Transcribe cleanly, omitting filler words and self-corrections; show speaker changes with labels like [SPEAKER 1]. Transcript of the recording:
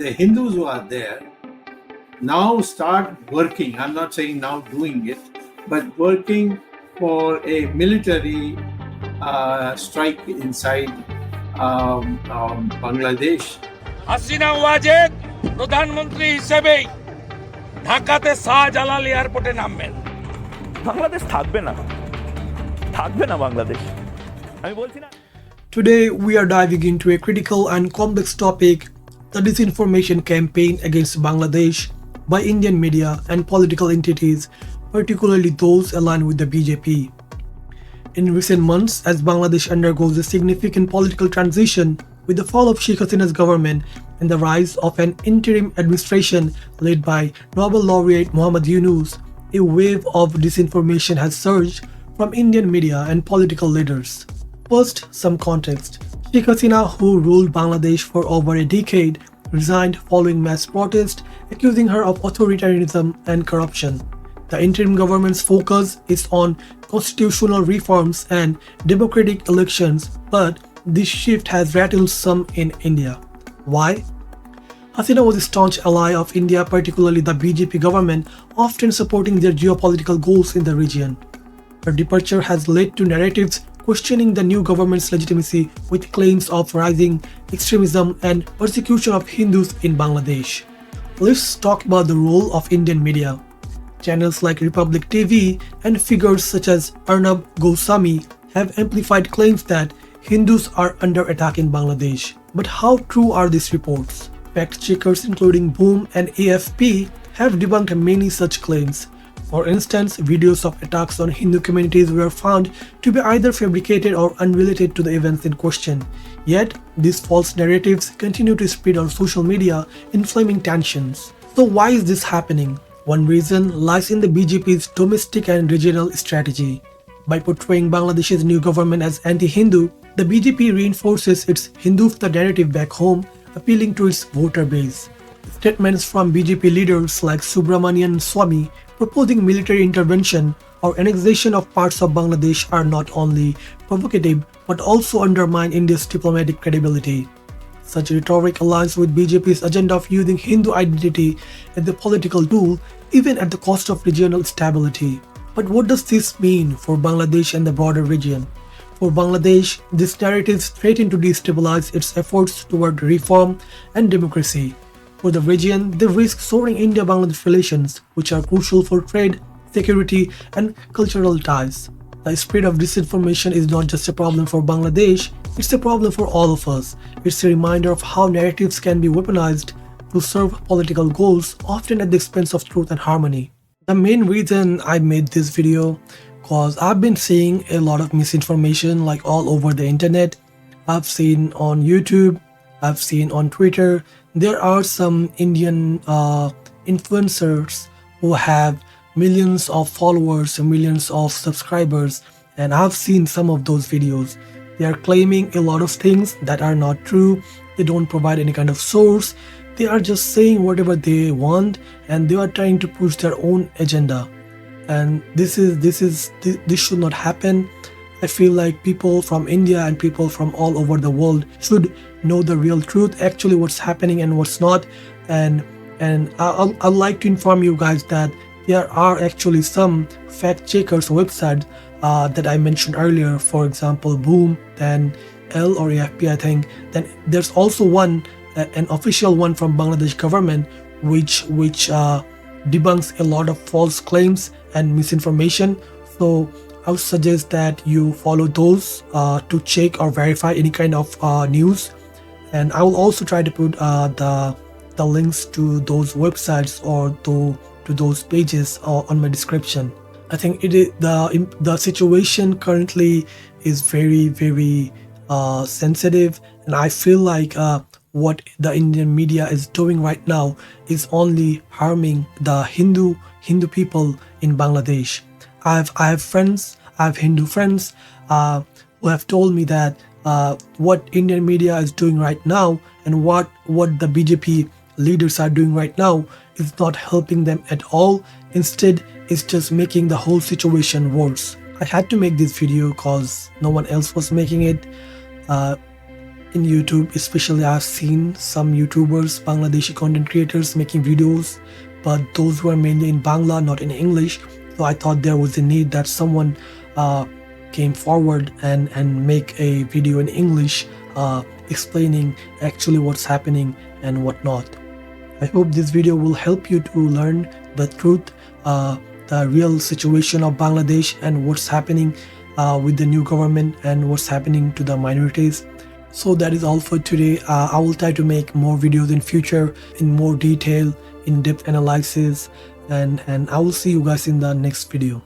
[SPEAKER 1] the Hindus who are there now start working. I'm not saying now doing it, but working for a military strike inside Bangladesh.
[SPEAKER 2] Hasina Wazed প্রধানমন্ত্রী হিসেবেই ঢাকাতে শাহজালাল এয়ারপোর্টে নামবেন।
[SPEAKER 3] বাংলাদেশ থাকবে না বাংলাদেশ, আমি বলছি না।
[SPEAKER 4] Today, we are diving into a critical and complex topic, the disinformation campaign against Bangladesh by Indian media and political entities, particularly those aligned with the BJP. In recent months, as Bangladesh undergoes a significant political transition with the fall of Sheikh Hasina's government and the rise of an interim administration led by Nobel laureate Muhammad Yunus, a wave of disinformation has surged from Indian media and political leaders. First, some context. Sheikh Hasina, who ruled Bangladesh for over a decade, resigned following mass protest accusing her of authoritarianism and corruption. The interim government's focus is on constitutional reforms and democratic elections, but this shift has rattled some in India. Why? Hasina was a staunch ally of India, particularly the BJP government, often supporting their geopolitical goals in the region. Her departure has led to narratives questioning the new government's legitimacy with claims of rising extremism and persecution of Hindus in Bangladesh. Let's talk about the role of Indian media. Channels like Republic TV and figures such as Arnab Goswami have amplified claims that Hindus are under attack in Bangladesh. But how true are these reports? Fact checkers including Boom and AFP have debunked many such claims. For instance, videos of attacks on Hindu communities were found to be either fabricated or unrelated to the events in question. Yet, these false narratives continue to spread on social media, inflaming tensions. So why is this happening? One reason lies in the BJP's domestic and regional strategy. By portraying Bangladesh's new government as anti-Hindu, the BJP reinforces its Hindutva narrative back home, appealing to its voter base. Statements from BJP leaders like Subramanian Swamy proposing military intervention or annexation of parts of Bangladesh are not only provocative but also undermine India's diplomatic credibility. Such rhetoric aligns with BJP's agenda of using Hindu identity as a political tool, even at the cost of regional stability. But what does this mean for Bangladesh and the broader region? For Bangladesh, these narratives threaten to destabilize its efforts toward reform and democracy. For the region, they risk souring India-Bangladesh relations, which are crucial for trade, security, and cultural ties. The spread of disinformation is not just a problem for Bangladesh, it's a problem for all of us. It's a reminder of how narratives can be weaponized to serve political goals, often at the expense of truth and harmony. The main reason I made this video, cause I've been seeing a lot of misinformation like all over the internet. I've seen on YouTube, I've seen on Twitter. There are some Indian influencers who have millions of followers and millions of subscribers, and I've seen some of those videos. They are claiming a lot of things that are not true. They don't provide any kind of source. They are just saying whatever they want, and they are trying to push their own agenda. And this should not happen. I feel like people from India and people from all over the world should know the real truth, actually what's happening and what's not. And I'd like to inform you guys that there are actually some fact checkers websites that I mentioned earlier, for example Boom, then L or AFP I think. Then there's also one, an official one from Bangladesh government which debunks a lot of false claims and misinformation. So I would suggest that you follow those to check or verify any kind of news. And I will also try to put the links to those websites or to those pages on my description. I think the situation currently is very sensitive, and I feel like what the Indian media is doing right now is only harming the Hindu people in Bangladesh. I have friends, I have Hindu friends who have told me that what Indian media is doing right now and what the BJP leaders are doing right now is not helping them at all. Instead, it's just making the whole situation worse. I had to make this video because no one else was making it. in YouTube. Especially I've seen some YouTubers, Bangladeshi content creators making videos, but those were mainly in Bangla, not in English. So I thought there was a need that someone came forward and make a video in English explaining actually what's happening and whatnot. I hope this video will help you to learn the truth, the real situation of Bangladesh and what's happening with the new government and what's happening to the minorities. So that is all for today. I will try to make more videos in future in more detail, in-depth analysis, and I will see you guys in the next video.